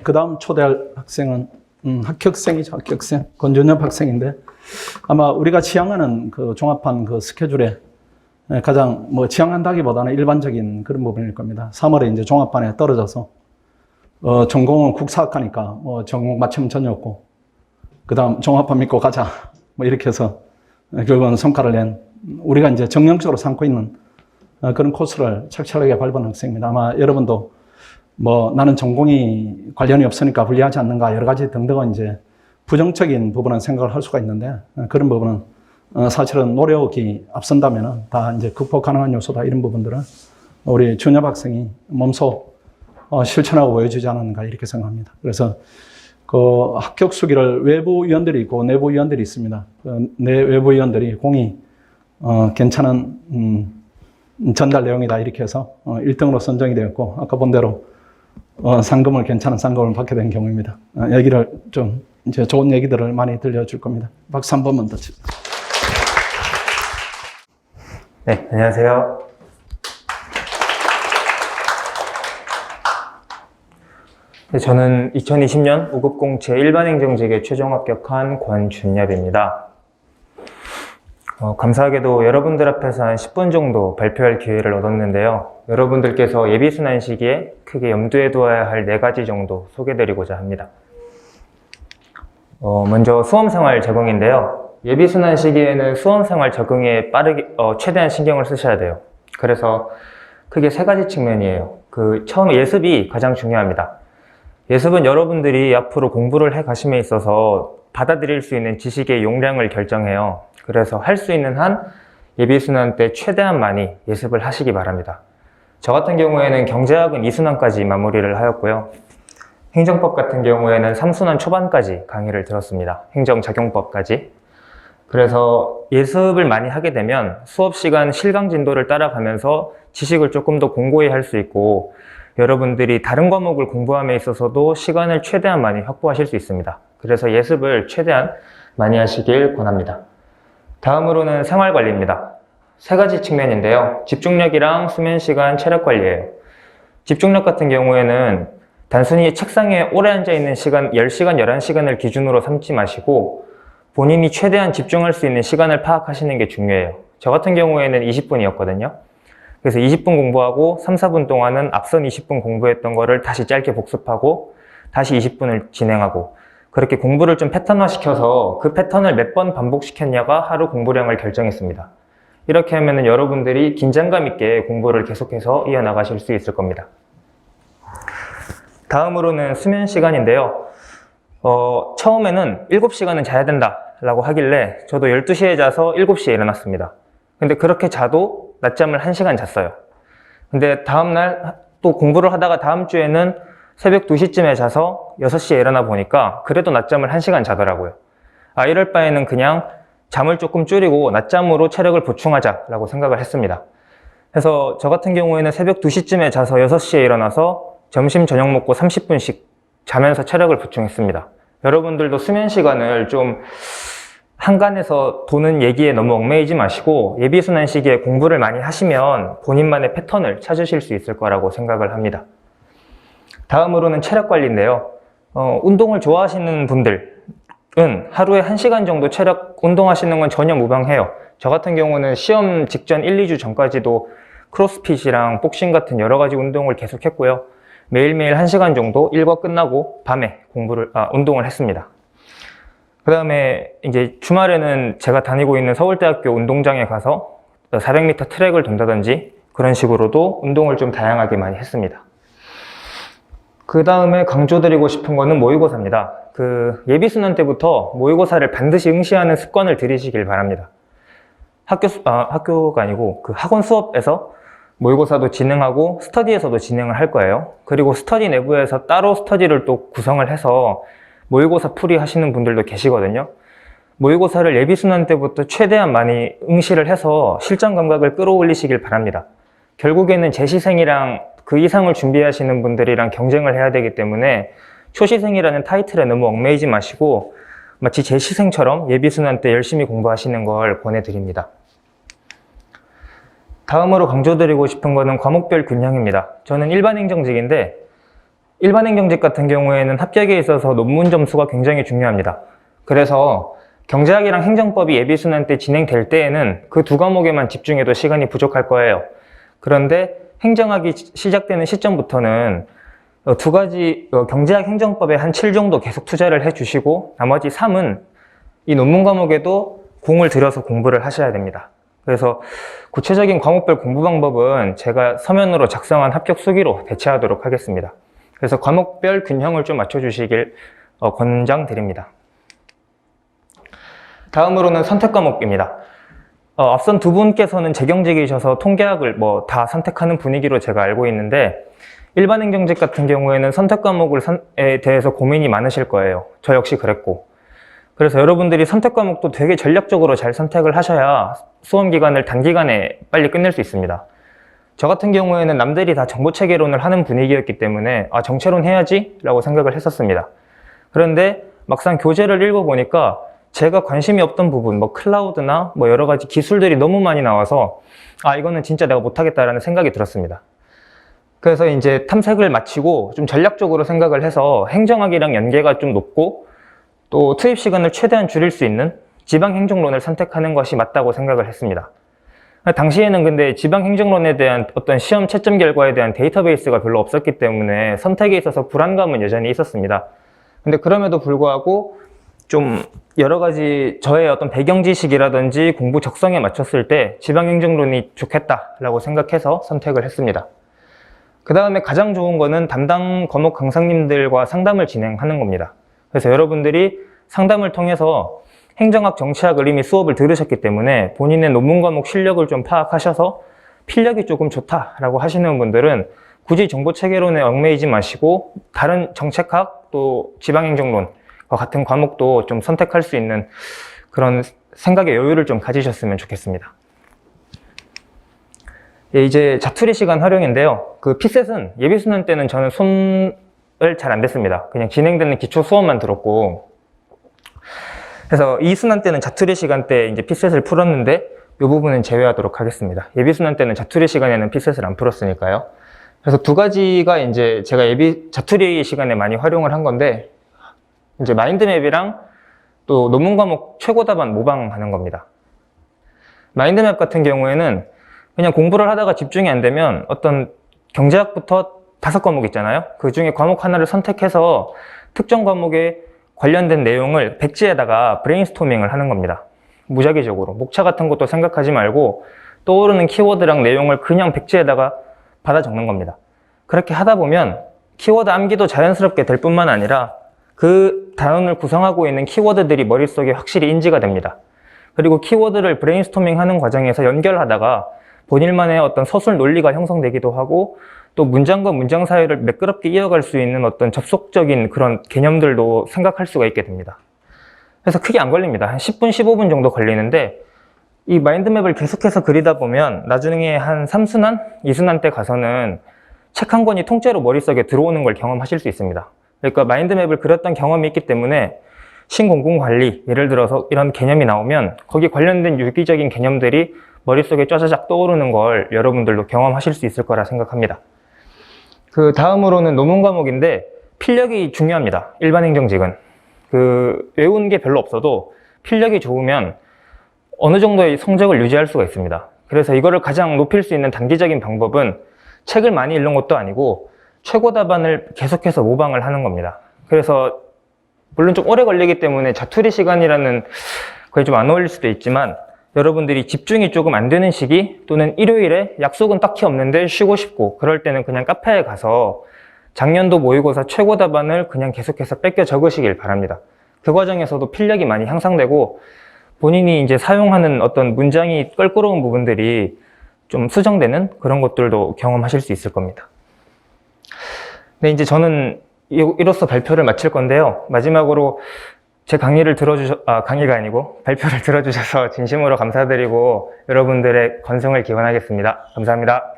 그 다음 초대할 학생은, 합격생이죠, 합격생. 권준엽 학생인데, 아마 우리가 지향하는 그 종합반 그 스케줄에 가장 지향한다기보다는 일반적인 그런 부분일 겁니다. 3월에 이제 종합반에 떨어져서, 전공은 국사학과니까, 전공 맞춤 전이었고, 그 다음 종합반 믿고 가자. 이렇게 해서, 결국은 성과를 낸, 우리가 이제 정형적으로 삼고 있는 그런 코스를 착실하게 밟은 학생입니다. 아마 여러분도 나는 전공이 관련이 없으니까 불리하지 않는가 여러 가지 등등은 이제 부정적인 부분은 생각을 할 수가 있는데 그런 부분은 사실은 노력이 앞선다면은 다 이제 극복 가능한 요소다 이런 부분들은 우리 준엽 학생이 몸소 실천하고 보여주지 않았는가 이렇게 생각합니다. 그래서 그 합격 수기를 외부 위원들이 있고 내부 위원들이 있습니다. 내 외부 위원들이 공이 괜찮은 전달 내용이다 이렇게 해서 1등으로 선정이 되었고 아까 본 대로 상금을 괜찮은 상금을 받게 된 경우입니다. 얘기를 좀 이제 좋은 얘기들을 많이 들려줄 겁니다. 박수 한 번만 더 치세요. 네, 안녕하세요. 네, 저는 2020년 5급 공채 일반행정직에 최종 합격한 권준엽입니다. 감사하게도 여러분들 앞에서 한 10분 정도 발표할 기회를 얻었는데요. 여러분들께서 예비순환 시기에 크게 염두에 두어야 할 4가지 정도 소개드리고자 합니다. 먼저 수험생활 적응인데요. 예비순환 시기에는 수험생활 적응에 최대한 신경을 쓰셔야 돼요. 그래서 크게 3가지 측면이에요. 처음에 예습이 가장 중요합니다. 예습은 여러분들이 앞으로 공부를 해 가심에 있어서 받아들일 수 있는 지식의 용량을 결정해요. 그래서 할 수 있는 한 예비순환 때 최대한 많이 예습을 하시기 바랍니다. 저 같은 경우에는 경제학은 2순환까지 마무리를 하였고요. 행정법 같은 경우에는 3순환 초반까지 강의를 들었습니다. 행정작용법까지. 그래서 예습을 많이 하게 되면 수업 시간 실강 진도를 따라가면서 지식을 조금 더 공고히 할 수 있고 여러분들이 다른 과목을 공부함에 있어서도 시간을 최대한 많이 확보하실 수 있습니다. 그래서 예습을 최대한 많이 하시길 권합니다. 다음으로는 생활관리입니다. 3가지 측면인데요. 집중력이랑 수면시간, 체력관리예요. 집중력 같은 경우에는 단순히 책상에 오래 앉아있는 시간 10시간, 11시간을 기준으로 삼지 마시고 본인이 최대한 집중할 수 있는 시간을 파악하시는 게 중요해요. 저 같은 경우에는 20분이었거든요. 그래서 20분 공부하고 3, 4분 동안은 앞선 20분 공부했던 거를 다시 짧게 복습하고 다시 20분을 진행하고 그렇게 공부를 좀 패턴화시켜서 그 패턴을 몇 번 반복시켰냐가 하루 공부량을 결정했습니다. 이렇게 하면 여러분들이 긴장감 있게 공부를 계속해서 이어나가실 수 있을 겁니다. 다음으로는 수면 시간인데요. 처음에는 7시간은 자야 된다 라고 하길래 저도 12시에 자서 7시에 일어났습니다. 근데 그렇게 자도 낮잠을 1시간 잤어요. 근데 다음날 또 공부를 하다가 다음 주에는 새벽 2시쯤에 자서 6시에 일어나 보니까 그래도 낮잠을 1시간 자더라고요. 이럴 바에는 그냥 잠을 조금 줄이고 낮잠으로 체력을 보충하자라고 생각을 했습니다. 그래서 저 같은 경우에는 새벽 2시쯤에 자서 6시에 일어나서 점심 저녁 먹고 30분씩 자면서 체력을 보충했습니다. 여러분들도 수면 시간을 좀 한간에서 도는 얘기에 너무 얽매이지 마시고 예비순환 시기에 공부를 많이 하시면 본인만의 패턴을 찾으실 수 있을 거라고 생각을 합니다. 다음으로는 체력 관리인데요. 운동을 좋아하시는 분들은 하루에 1시간 정도 체력 운동하시는 건 전혀 무방해요. 저 같은 경우는 시험 직전 1, 2주 전까지도 크로스핏이랑 복싱 같은 여러 가지 운동을 계속했고요. 매일매일 1시간 정도 일과 끝나고 밤에 운동을 했습니다. 그 다음에 이제 주말에는 제가 다니고 있는 서울대학교 운동장에 가서 400m 트랙을 돈다든지 그런 식으로도 운동을 좀 다양하게 많이 했습니다. 그 다음에 강조드리고 싶은 거는 모의고사입니다. 예비순환 때부터 모의고사를 반드시 응시하는 습관을 들이시길 바랍니다. 학교가 아니고 학원 수업에서 모의고사도 진행하고 스터디에서도 진행을 할 거예요. 그리고 스터디 내부에서 따로 스터디를 또 구성을 해서 모의고사 풀이 하시는 분들도 계시거든요. 모의고사를 예비순환 때부터 최대한 많이 응시를 해서 실전 감각을 끌어올리시길 바랍니다. 결국에는 재시생이랑 그 이상을 준비하시는 분들이랑 경쟁을 해야 되기 때문에 초시생이라는 타이틀에 너무 얽매이지 마시고 마치 재시생처럼 예비순환 때 열심히 공부하시는 걸 권해드립니다. 다음으로 강조드리고 싶은 거는 과목별 균형입니다. 저는 일반행정직인데 일반행정직 같은 경우에는 합격에 있어서 논문 점수가 굉장히 중요합니다. 그래서 경제학이랑 행정법이 예비순환 때 진행될 때에는 그 두 과목에만 집중해도 시간이 부족할 거예요. 그런데 행정학이 시작되는 시점부터는 두 가지 경제학 행정법에 한 7 정도 계속 투자를 해주시고 나머지 3은 이 논문 과목에도 공을 들여서 공부를 하셔야 됩니다. 그래서 구체적인 과목별 공부 방법은 제가 서면으로 작성한 합격 수기로 대체하도록 하겠습니다. 그래서 과목별 균형을 좀 맞춰주시길 권장드립니다. 다음으로는 선택 과목입니다. 앞선 두 분께서는 재경직이셔서 통계학을 다 선택하는 분위기로 제가 알고 있는데 일반 행정직 같은 경우에는 선택 과목에 대해서 고민이 많으실 거예요. 저 역시 그랬고. 그래서 여러분들이 선택 과목도 되게 전략적으로 잘 선택을 하셔야 수험 기간을 단기간에 빨리 끝낼 수 있습니다. 저 같은 경우에는 남들이 다 정보체계론을 하는 분위기였기 때문에 정체론 해야지 라고 생각을 했었습니다. 그런데 막상 교재를 읽어보니까 제가 관심이 없던 부분, 클라우드나 여러 가지 기술들이 너무 많이 나와서 이거는 진짜 내가 못하겠다라는 생각이 들었습니다. 그래서 이제 탐색을 마치고 좀 전략적으로 생각을 해서 행정학이랑 연계가 좀 높고 또 투입 시간을 최대한 줄일 수 있는 지방행정론을 선택하는 것이 맞다고 생각을 했습니다. 당시에는 근데 지방행정론에 대한 어떤 시험 채점 결과에 대한 데이터베이스가 별로 없었기 때문에 선택에 있어서 불안감은 여전히 있었습니다. 근데 그럼에도 불구하고 좀 여러 가지 저의 어떤 배경 지식이라든지 공부 적성에 맞췄을 때 지방행정론이 좋겠다라고 생각해서 선택을 했습니다. 그 다음에 가장 좋은 거는 담당 과목 강사님들과 상담을 진행하는 겁니다. 그래서 여러분들이 상담을 통해서 행정학, 정치학을 이미 수업을 들으셨기 때문에 본인의 논문 과목 실력을 좀 파악하셔서 필력이 조금 좋다라고 하시는 분들은 굳이 정보체계론에 얽매이지 마시고 다른 정책학 또 지방행정론과 같은 과목도 좀 선택할 수 있는 그런 생각의 여유를 좀 가지셨으면 좋겠습니다. 이제 자투리 시간 활용인데요. 그 피셋은 예비순환 때는 저는 손을 잘 안 댔습니다. 그냥 진행되는 기초 수업만 들었고 그래서 이 순환 때는 자투리 시간 때 이제 피셋을 풀었는데 이 부분은 제외하도록 하겠습니다. 예비순환 때는 자투리 시간에는 피셋을 안 풀었으니까요. 그래서 두 가지가 이제 제가 자투리 시간에 많이 활용을 한 건데 이제 마인드맵이랑 또 논문 과목 최고 답안 모방하는 겁니다. 마인드맵 같은 경우에는 그냥 공부를 하다가 집중이 안 되면 어떤 경제학부터 5과목 있잖아요. 그 중에 과목 하나를 선택해서 특정 과목에 관련된 내용을 백지에다가 브레인스토밍을 하는 겁니다. 무작위적으로. 목차 같은 것도 생각하지 말고 떠오르는 키워드랑 내용을 그냥 백지에다가 받아 적는 겁니다. 그렇게 하다 보면 키워드 암기도 자연스럽게 될 뿐만 아니라 그 단원을 구성하고 있는 키워드들이 머릿속에 확실히 인지가 됩니다. 그리고 키워드를 브레인스토밍 하는 과정에서 연결하다가 본인만의 어떤 서술 논리가 형성되기도 하고 또 문장과 문장 사이를 매끄럽게 이어갈 수 있는 어떤 접속적인 그런 개념들도 생각할 수가 있게 됩니다. 그래서 크게 안 걸립니다. 한 10분, 15분 정도 걸리는데 이 마인드맵을 계속해서 그리다 보면 나중에 한 3순환, 2순환 때 가서는 책 한 권이 통째로 머릿속에 들어오는 걸 경험하실 수 있습니다. 그러니까 마인드맵을 그렸던 경험이 있기 때문에 신공공관리, 예를 들어서 이런 개념이 나오면 거기에 관련된 유기적인 개념들이 머릿속에 짜자작 떠오르는 걸 여러분들도 경험하실 수 있을 거라 생각합니다. 그 다음으로는 논문 과목인데 필력이 중요합니다. 일반 행정직은. 외운 게 별로 없어도 필력이 좋으면 어느 정도의 성적을 유지할 수가 있습니다. 그래서 이거를 가장 높일 수 있는 단기적인 방법은 책을 많이 읽는 것도 아니고 최고 답안을 계속해서 모방을 하는 겁니다. 그래서 물론 좀 오래 걸리기 때문에 자투리 시간이라는 거에 좀 안 어울릴 수도 있지만 여러분들이 집중이 조금 안 되는 시기 또는 일요일에 약속은 딱히 없는데 쉬고 싶고 그럴 때는 그냥 카페에 가서 작년도 모의고사 최고 답안을 그냥 계속해서 뺏겨 적으시길 바랍니다. 그 과정에서도 필력이 많이 향상되고 본인이 이제 사용하는 어떤 문장이 껄끄러운 부분들이 좀 수정되는 그런 것들도 경험하실 수 있을 겁니다. 네, 이제 저는 이로써 발표를 마칠 건데요. 마지막으로 제 강의가 아니고 발표를 들어주셔서 진심으로 감사드리고 여러분들의 건승을 기원하겠습니다. 감사합니다.